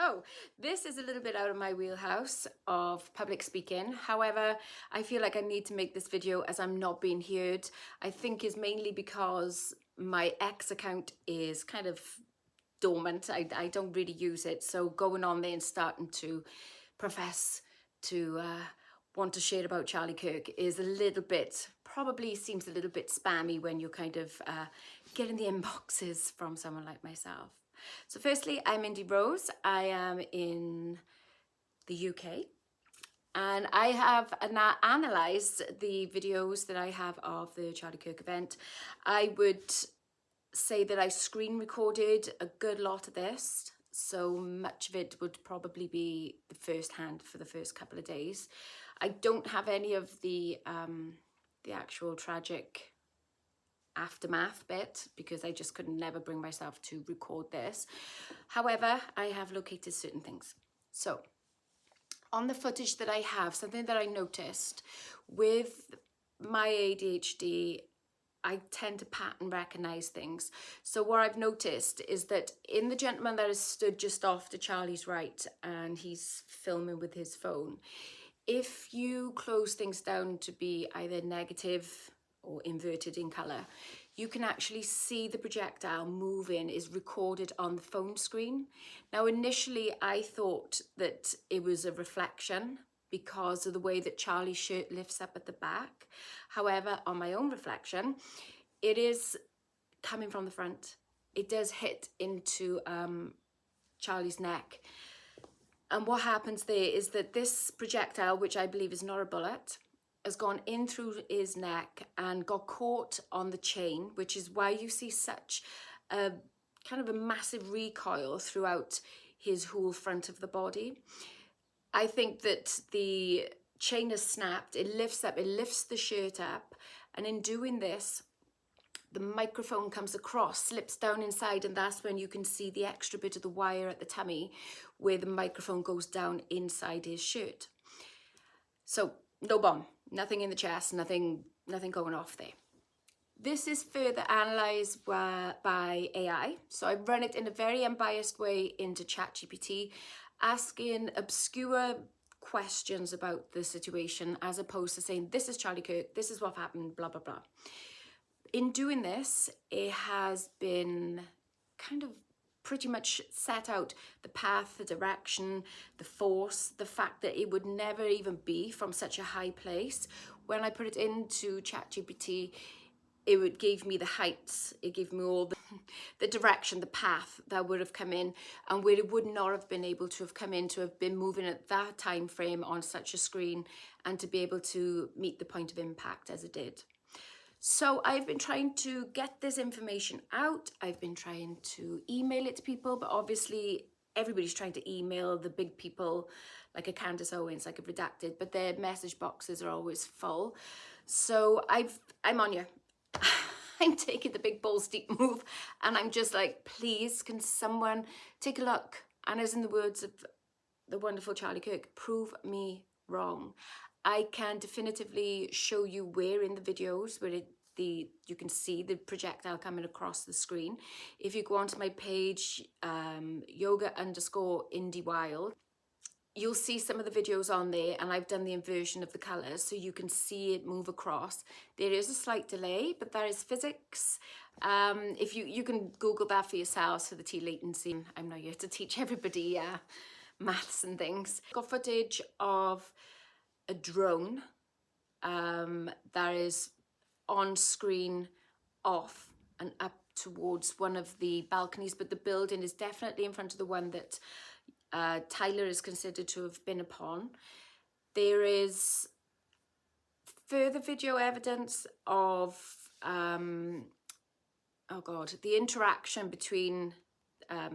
So this is a little bit out of my wheelhouse of public speaking. However, I feel like I need to make this video as I'm not being heard. I think is mainly because my X account is kind of dormant. I don't really use it. So going on there and starting to profess to want to share about Charlie Kirk is a little bit, probably seems a little bit spammy when you're kind of getting the inboxes from someone like myself. So firstly, I'm Indy Rose. I am in the UK and I have analysed the videos that I have of the Charlie Kirk event. I would say that I screen recorded a good lot of this, so much of it would probably be the first hand for the first couple of days. I don't have any of the actual tragic aftermath bit because I just could never bring myself to record this. However, I have located certain things. So on the footage that I have, something that I noticed with my ADHD, I tend to pattern recognize things. So what I've noticed is that in the gentleman that is stood just off to Charlie's right and he's filming with his phone, if you close things down to be either negative or inverted in color, you can actually see the projectile moving is recorded on the phone screen. Now, initially, I thought that it was a reflection because of the way that Charlie's shirt lifts up at the back. However, on my own reflection, it is coming from the front. It does hit into Charlie's neck. And what happens there is that this projectile, which I believe is not a bullet, has gone in through his neck and got caught on the chain, which is why you see such a kind of a massive recoil throughout his whole front of the body. I think that the chain has snapped, it lifts up, it lifts the shirt up, and in doing this, the microphone comes across, slips down inside, and that's when you can see the extra bit of the wire at the tummy where the microphone goes down inside his shirt. So no bomb, nothing in the chest, nothing going off there. This is further analysed by AI. So I've run it in a very unbiased way into ChatGPT, asking obscure questions about the situation as opposed to saying, this is Charlie Kirk, this is what happened, blah, blah, blah. In doing this, it has been kind of pretty much set out the path, the direction, the force, the fact that it would never even be from such a high place. When I put it into ChatGPT, it gave me the heights, it gave me all the direction, the path that would have come in and where it would not have been able to have come in, to have been moving at that time frame on such a screen and to be able to meet the point of impact as it did. So I've been trying to get this information out. I've been trying to email it to people, but obviously everybody's trying to email the big people like a Candace Owens, like a Redacted, but their message boxes are always full. So I'm on you. I'm taking the big balls deep move and I'm just like, please, can someone take a look? And as in the words of the wonderful Charlie Kirk, prove me wrong. I can definitively show you where in the videos where you can see the projectile coming across the screen. If you go onto my page, yoga_Indy_wild, you'll see some of the videos on there and I've done the inversion of the colours so you can see it move across. There is a slight delay, but that is physics. If you can Google that for yourselves for the T latency. I'm not here to teach everybody maths and things. Got footage of a drone that is on screen off and up towards one of the balconies, but the building is definitely in front of the one that Tyler is considered to have been upon. There is further video evidence of the interaction between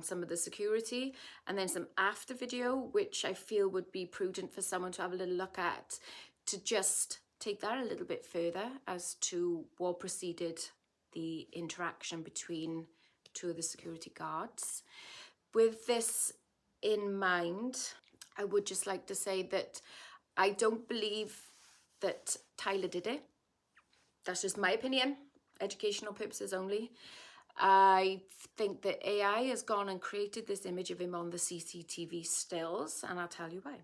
some of the security and then some after video, which I feel would be prudent for someone to have a little look at, to just take that a little bit further as to what preceded the interaction between two of the security guards. With this in mind, I would just like to say that I don't believe that Tyler did it. That's just my opinion, educational purposes only. I think that AI has gone and created this image of him on the CCTV stills, and I'll tell you why.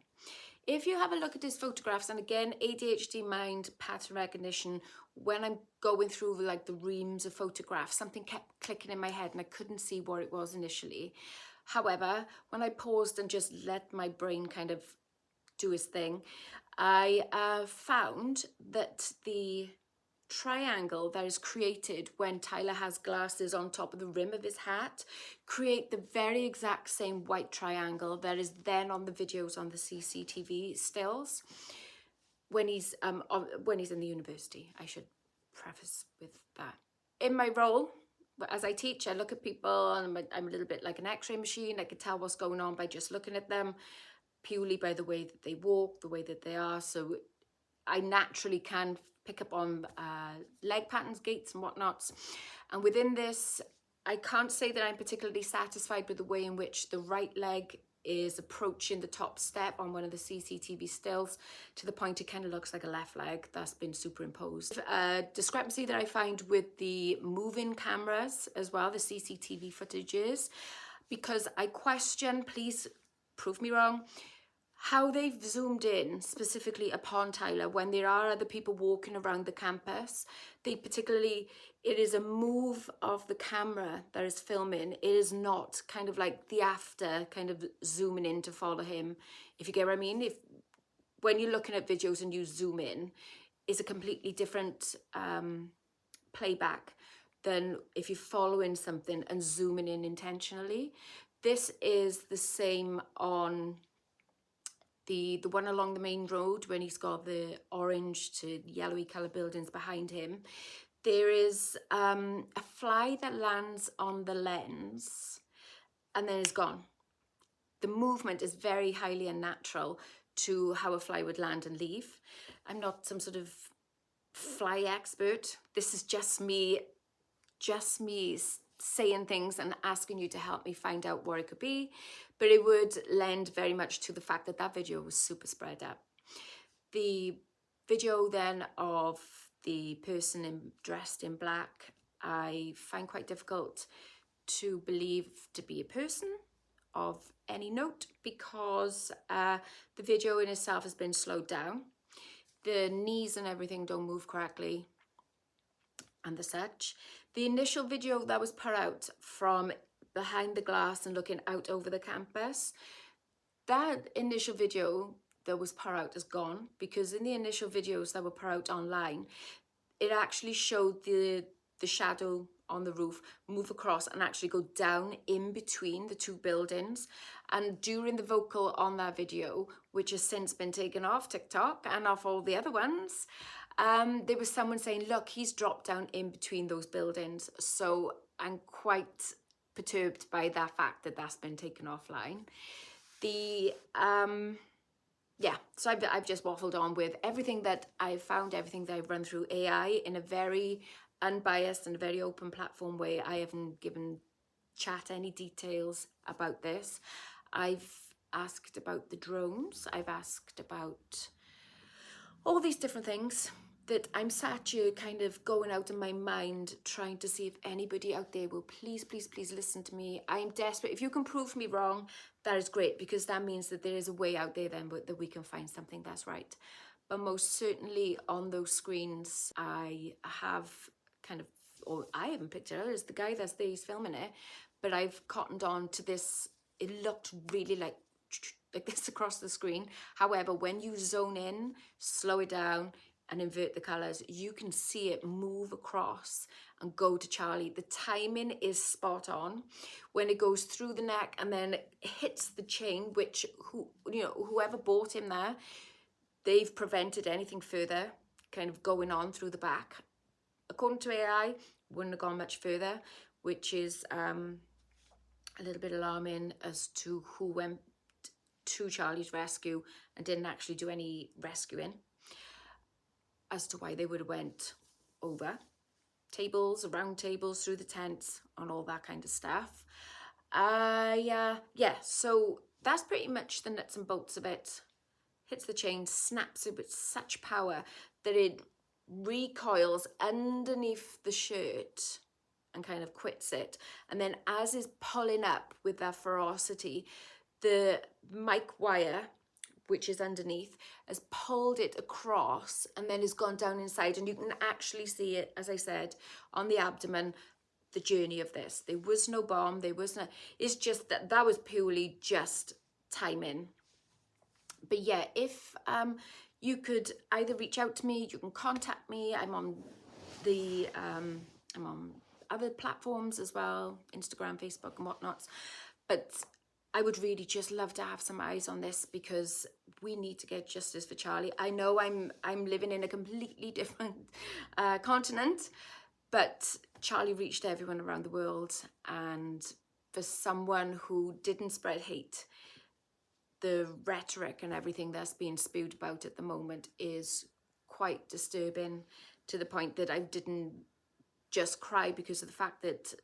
If you have a look at his photographs, and again, ADHD mind, pattern recognition, when I'm going through like the reams of photographs, something kept clicking in my head and I couldn't see what it was initially. However, when I paused and just let my brain kind of do his thing, I found that the triangle that is created when Tyler has glasses on top of the rim of his hat create the very exact same white triangle that is then on the videos on the CCTV stills when he's in the university. I should preface with that. In my role as I teach, I look at people and I'm a little bit like an x-ray machine. I can tell what's going on by just looking at them, purely by the way that they walk, the way that they are. So I naturally can pick up on leg patterns, gaits and whatnots. And within this, I can't say that I'm particularly satisfied with the way in which the right leg is approaching the top step on one of the CCTV stills, to the point it kind of looks like a left leg that's been superimposed. A discrepancy that I find with the moving cameras as well, the CCTV footages, because I question, please prove me wrong, how they've zoomed in specifically upon Tyler when there are other people walking around the campus. It is a move of the camera that is filming. It is not kind of like the after kind of zooming in to follow him, if you get what I mean. When you're looking at videos and you zoom in, it's a completely different playback than if you're following something and zooming in intentionally. This is the same on the one along the main road when he's got the orange to yellowy colour buildings behind him. There is a fly that lands on the lens and then is gone. The movement is very highly unnatural to how a fly would land and leave. I'm not some sort of fly expert. This is just me saying things and asking you to help me find out what it could be, but it would lend very much to the fact that that video was super spread out. The video then of the person dressed in black, I find quite difficult to believe to be a person of any note, because the video in itself has been slowed down. The knees and everything don't move correctly and the such. The initial video that was put out from behind the glass and looking out over the campus, that initial video that was put out is gone, because in the initial videos that were put out online, it actually showed the shadow on the roof move across and actually go down in between the two buildings. And during the vocal on that video, which has since been taken off TikTok and off all the other ones, there was someone saying, look, he's dropped down in between those buildings. So I'm quite perturbed by that fact that that's been taken offline. Yeah, so I've just waffled on with everything that I've found, everything that I've run through AI in a very unbiased and very open platform way. I haven't given chat any details about this. I've asked about the drones. I've asked about all these different things that I'm sat here kind of going out in my mind, trying to see if anybody out there will please listen to me. I'm desperate. If you can prove me wrong, that is great, because that means that there is a way out there then that we can find something that's right. But most certainly on those screens, I have kind of, or I haven't picked it out, it's the guy that's there, he's filming it, but I've cottoned on to this. It looked really like this across the screen. However, when you zone in, slow it down and invert the colors, you can see it move across and go to Charlie. The timing is spot on when it goes through the neck and then hits the chain, which whoever bought him there, they've prevented anything further kind of going on through the back. According to AI, wouldn't have gone much further, which is a little bit alarming as to who went to Charlie's rescue and didn't actually do any rescuing, as to why they would have went over tables, around tables, through the tents, and all that kind of stuff. Yeah, so that's pretty much the nuts and bolts of it. Hits the chain, snaps it with such power that it recoils underneath the shirt and kind of quits it. And then as is pulling up with that ferocity, the mic wire, which is underneath, has pulled it across and then has gone down inside. And you can actually see it, as I said, on the abdomen, the journey of this. There was no bomb, there was no, it's just that was purely just timing. But yeah, if you could either reach out to me, you can contact me. I'm on the I'm on other platforms as well, Instagram, Facebook and whatnot. But I would really just love to have some eyes on this, because we need to get justice for Charlie. I know I'm living in a completely different continent, but Charlie reached everyone around the world, and for someone who didn't spread hate, the rhetoric and everything that's being spewed about at the moment is quite disturbing, to the point that I didn't just cry because of the fact that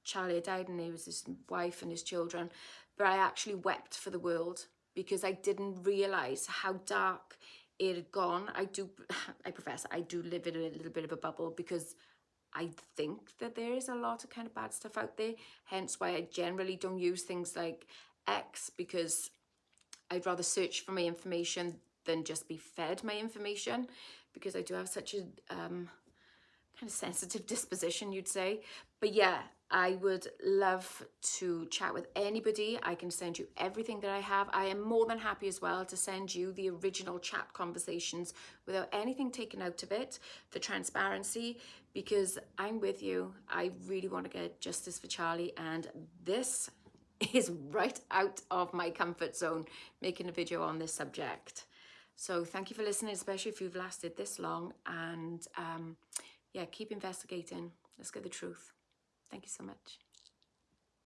Charlie had died and he was his wife and his children, but I actually wept for the world, because I didn't realise how dark it had gone. I profess I do live in a little bit of a bubble, because I think that there is a lot of kind of bad stuff out there, hence why I generally don't use things like X, because I'd rather search for my information than just be fed my information, because I do have such a kind of sensitive disposition, you'd say. But yeah, I would love to chat with anybody. I can send you everything that I have. I am more than happy as well to send you the original chat conversations without anything taken out of it, for transparency, because I'm with you. I really want to get justice for Charlie, and this is right out of my comfort zone, making a video on this subject. So thank you for listening, especially if you've lasted this long, and yeah, keep investigating. Let's get the truth. Thank you so much.